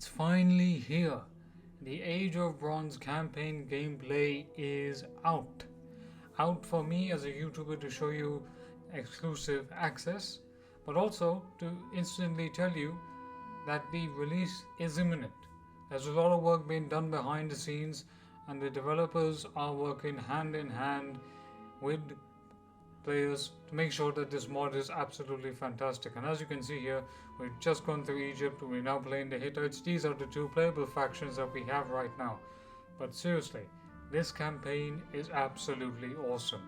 It's finally here. The Age of Bronze campaign gameplay is out. Out for me as a YouTuber to show you exclusive access, but also to instantly tell you that the release is imminent. There's a lot of work being done behind the scenes, and the developers are working hand in hand with players to make sure that this mod is absolutely fantastic. And as you can see here, we've just gone through Egypt, we're now playing the Hittites. These are the two playable factions that we have right now. But seriously, this campaign is absolutely awesome.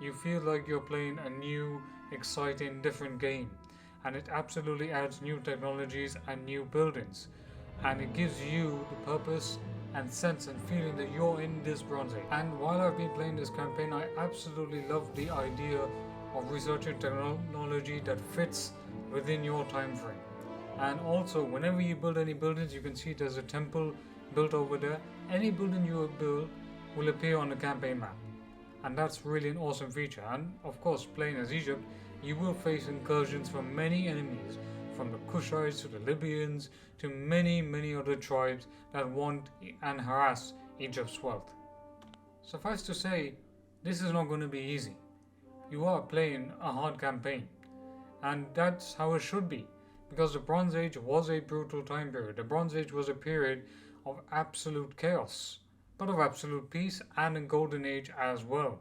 You feel like you're playing a new, exciting, different game, and it absolutely adds new technologies and new buildings, and it gives you the purpose and sense and feeling that you're in this Bronze Age. And while I've been playing this campaign, I absolutely love the idea of researching technology that fits within your time frame. And also, whenever you build any buildings, you can see there's a temple built over there. Any building you build will appear on the campaign map, and that's really an awesome feature. And of course, playing as Egypt, you will face incursions from many enemies, from the Kushites to the Libyans to many other tribes that want and harass Egypt's wealth. Suffice to say, this is not going to be easy. You are playing a hard campaign, and that's how it should be, because the Bronze Age was a brutal time period. The Bronze Age was a period of absolute chaos, but of absolute peace, and a golden age as well.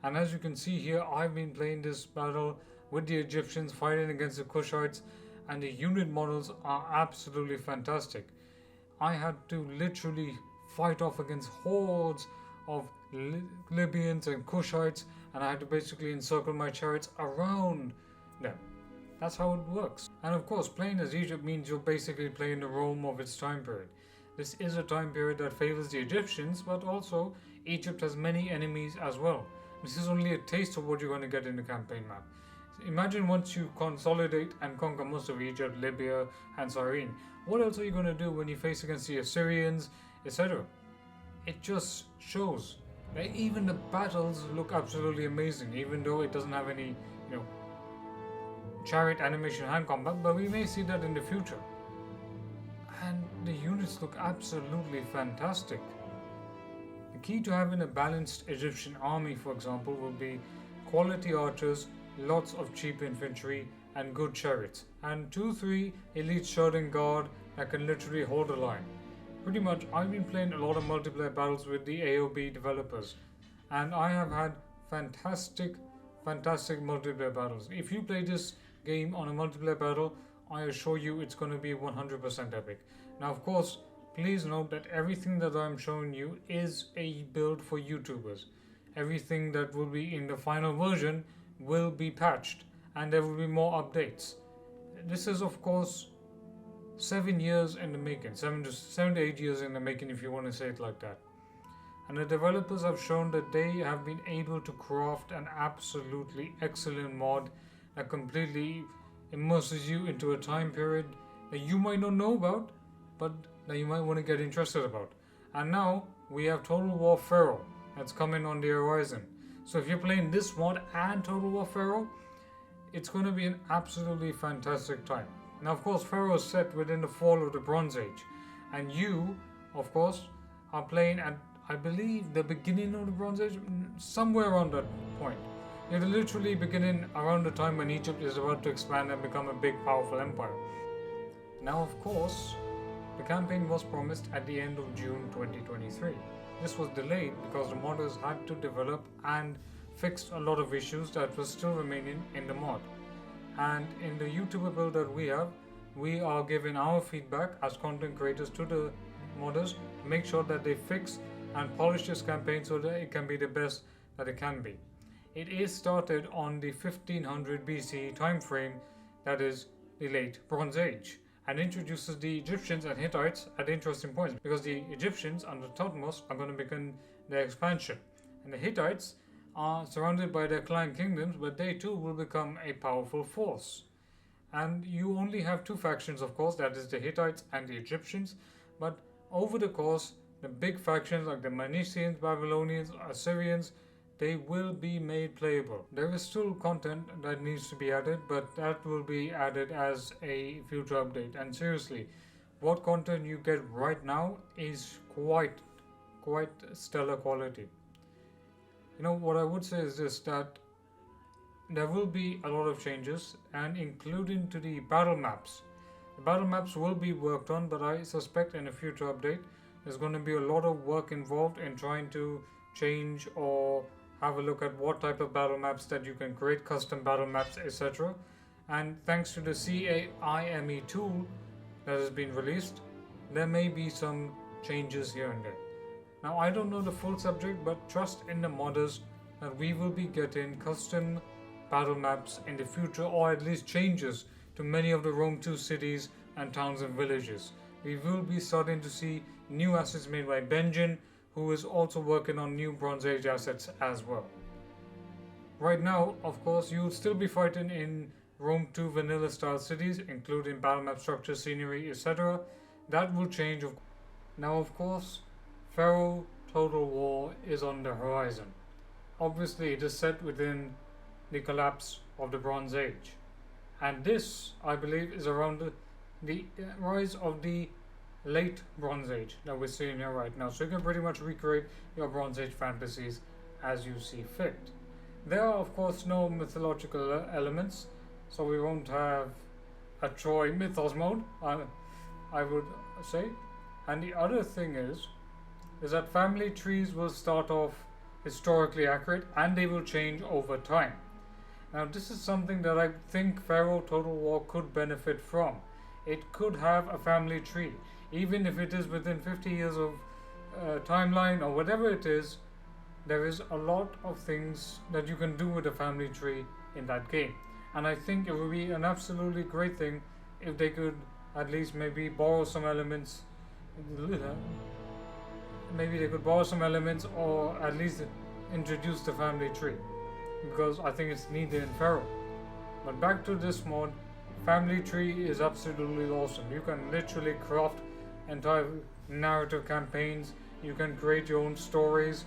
And as you can see here, I've been playing this battle with the Egyptians fighting against the Kushites, and the unit models are absolutely fantastic. I had to literally fight off against hordes of Libyans and Kushites, and I had to basically encircle my chariots around them. That's how it works. And of course, playing as Egypt means you're basically playing the Rome of its time period. This is a time period that favors the Egyptians, but also Egypt has many enemies as well. This is only a taste of what you're going to get in the campaign map. Imagine once you consolidate and conquer most of Egypt, Libya, and Cyrene. What else are you going to do when you face against the Assyrians, etc.? It just shows that even the battles look absolutely amazing, even though it doesn't have any, chariot animation hand combat, but we may see that in the future. And the units look absolutely fantastic. The key to having a balanced Egyptian army, for example, will be quality archers, lots of cheap infantry, and good chariots, and 2-3 elite shielding guard that can literally hold a line. Pretty much, I've been playing a lot of multiplayer battles with the AOB developers, and I have had fantastic multiplayer battles. If you play this game on a multiplayer battle, I assure you it's going to be 100% epic. Now, of course, please note that everything that I'm showing you is a build for YouTubers. Everything that will be in the final version will be patched, and there will be more updates. This is, of course, 7 years in the making, 7 to 8 years in the making, if you want to say it like that. And the developers have shown that they have been able to craft an absolutely excellent mod that completely immerses you into a time period that you might not know about, but that you might want to get interested about. And now we have Total War Pharaoh that's coming on the horizon. So if you're playing this mod and Total War Pharaoh, it's going to be an absolutely fantastic time. Now, of course, Pharaoh is set within the fall of the Bronze Age, and you, of course, are playing at, I believe, the beginning of the Bronze Age, somewhere around that point. You're literally beginning around the time when Egypt is about to expand and become a big, powerful empire. Now, of course, the campaign was promised at the end of June 2023. This was delayed because the modders had to develop and fix a lot of issues that were still remaining in the mod. And in the YouTuber build that we have, we are giving our feedback as content creators to the modders to make sure that they fix and polish this campaign so that it can be the best that it can be. It is started on the 1500 BC time frame, that is the late Bronze Age, and introduces the Egyptians and Hittites at interesting points, because the Egyptians under Thutmose are going to begin their expansion, and the Hittites are surrounded by their client kingdoms, but they too will become a powerful force. And you only have two factions, of course, that is the Hittites and the Egyptians, but over the course, the big factions like the Manetians, Babylonians, Assyrians, they will be made playable. There is still content that needs to be added, but that will be added as a future update. And seriously, what content you get right now is quite stellar quality. What I would say is this, that there will be a lot of changes, and including to the battle maps. The battle maps will be worked on, but I suspect in a future update there's going to be a lot of work involved in trying to change or have a look at what type of battle maps that you can create, custom battle maps, etc. And thanks to the CAIME tool that has been released, there may be some changes here and there. Now, I don't know the full subject, but trust in the modders that we will be getting custom battle maps in the future, or at least changes to many of the Rome 2 cities and towns and villages. We will be starting to see new assets made by Benjin, who is also working on new Bronze Age assets as well. Right now, of course, you'll still be fighting in Rome 2 vanilla style cities, including battle map structure, scenery, etc. That will change. Now, of course, Pharaoh Total War is on the horizon. Obviously, it is set within the collapse of the Bronze Age. And this, I believe, is around the rise of the late Bronze Age that we're seeing here right now. So you can pretty much recreate your Bronze Age fantasies as you see fit. There are, of course, no mythological elements, so we won't have a Troy mythos mode, I would say. And the other thing is that family trees will start off historically accurate and they will change over time. Now, this is something that I think Pharaoh Total War could benefit from. It could have a family tree, even if it is within 50 years of timeline or whatever it is. There is a lot of things that you can do with a family tree in that game, and I think it would be an absolutely great thing if they could at least maybe borrow some elements. Maybe they could borrow some elements, or at least introduce the family tree, because I think it's needed in Pharaoh. But back to this mod, family tree is absolutely awesome. You can literally craft entire narrative campaigns. You can create your own stories.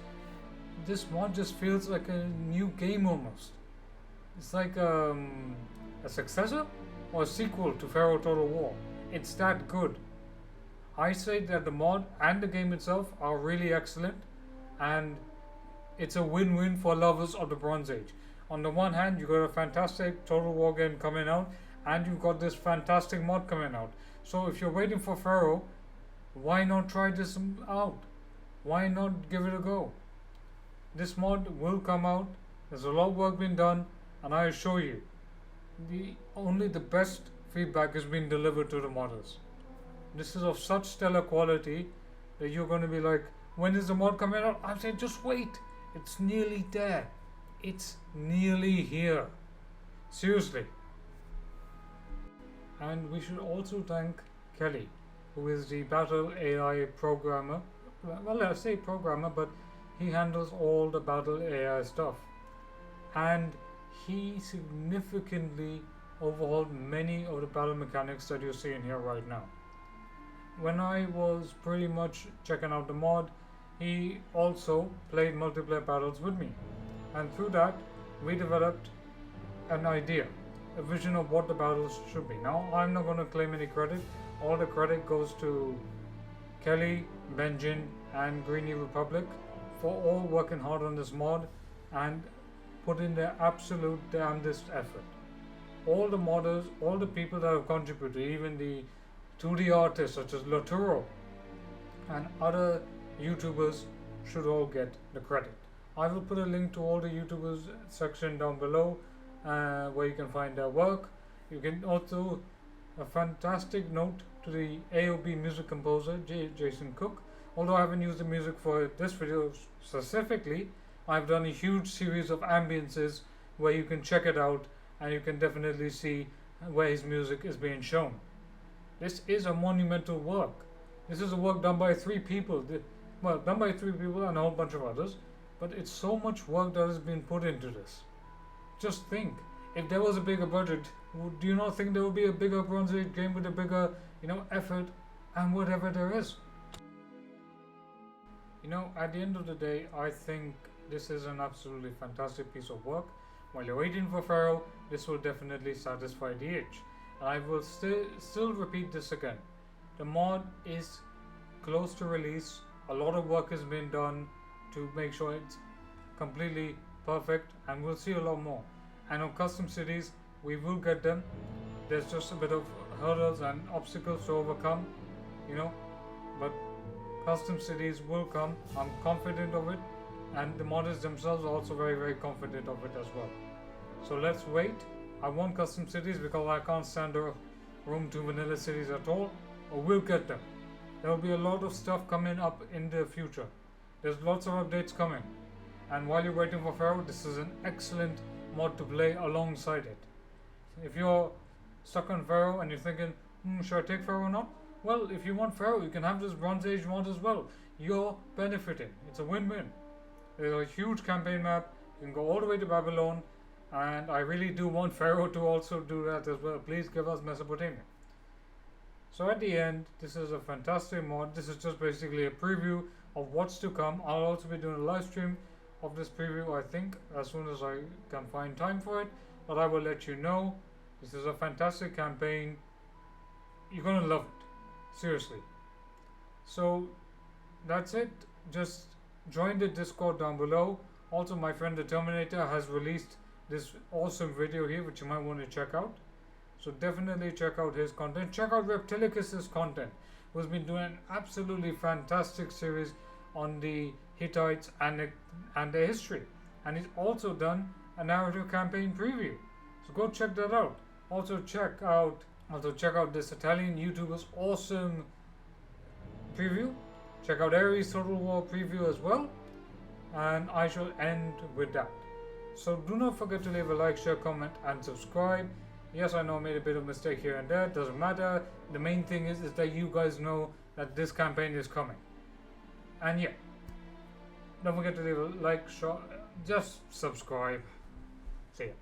This mod just feels like a new game almost. It's like a successor or a sequel to Pharaoh Total War. It's that good. I say that the mod and the game itself are really excellent, and it's a win-win for lovers of the Bronze Age. On the one hand, you got a fantastic Total War game coming out, and you've got this fantastic mod coming out. So if you're waiting for Pharaoh, why not try this out? Why not give it a go? This mod will come out. There's a lot of work being done, and I assure you, only the best feedback is being delivered to the modders. This is of such stellar quality that you're going to be like, when is the mod coming out? I'm saying, just wait. It's nearly there. It's nearly here. Seriously. And we should also thank Kelly, who is the Battle AI programmer. Well, I say programmer, but he handles all the Battle AI stuff. And he significantly overhauled many of the battle mechanics that you're seeing here right now. When I was pretty much checking out the mod, he also played multiplayer battles with me, and through that we developed an idea, a vision of what the battles should be. Now, I'm not going to claim any credit. All the credit goes to Kelly, Benjin, and Greeny Republic for all working hard on this mod and putting their absolute damnedest effort. All the modders, all the people that have contributed, even the 2D artists such as Laturo and other YouTubers, should all get the credit. I will put a link to all the YouTubers section down below where you can find their work. You can also, a fantastic note to the AOB music composer Jason Cook. Although I haven't used the music for this video specifically, I've done a huge series of ambiences where you can check it out, and you can definitely see where his music is being shown. This is a monumental work. This is a work done by 3 people. Well, done by 3 people and a whole bunch of others. But it's so much work that has been put into this. Just think, if there was a bigger budget, do you not think there would be a bigger Bronze Age game with a bigger, effort and whatever there is? At the end of the day, I think this is an absolutely fantastic piece of work. While you're waiting for Pharaoh, this will definitely satisfy the itch. And I will still repeat this again. The mod is close to release. A lot of work has been done to make sure it's completely perfect, and we'll see a lot more. And on custom cities, we will get them. There's just a bit of hurdles and obstacles to overcome, you know, but custom cities will come. I'm confident of it, and the modders themselves are also very, very confident of it as well. So let's wait. I want custom cities because I can't stand the Rome 2 vanilla cities at all, but we'll get them. There will be a lot of stuff coming up in the future. There's lots of updates coming, and while you're waiting for Pharaoh, this is an excellent mod to play alongside it. If you're stuck on Pharaoh and you're thinking, should I take Pharaoh or not? Well, if you want Pharaoh, you can have this Bronze Age mod as well. You're benefiting. It's a win-win. There's a huge campaign map. You can go all the way to Babylon, and I really do want Pharaoh to also do that as well. Please give us Mesopotamia. So at the end, this is a fantastic mod. This is just basically a preview of what's to come. I'll also be doing a live stream of this preview, I think, as soon as I can find time for it. But I will let you know. This is a fantastic campaign. You're gonna love it. Seriously. So that's it. Just join the Discord down below. Also, my friend the Terminator has released this awesome video here, which you might want to check out. So definitely check out his content. Check out Reptilicus's content, who's been doing an absolutely fantastic series on the Hittites and their history. And he's also done a narrative campaign preview. So go check that out. Also check out this Italian YouTuber's awesome preview. Check out Ares Total War preview as well. And I shall end with that. So do not forget to leave a like, share, comment, and subscribe. Yes, I know I made a bit of mistake here and there. Doesn't matter. The main thing is that you guys know that this campaign is coming. And yeah, don't forget to leave a like, just subscribe. See ya.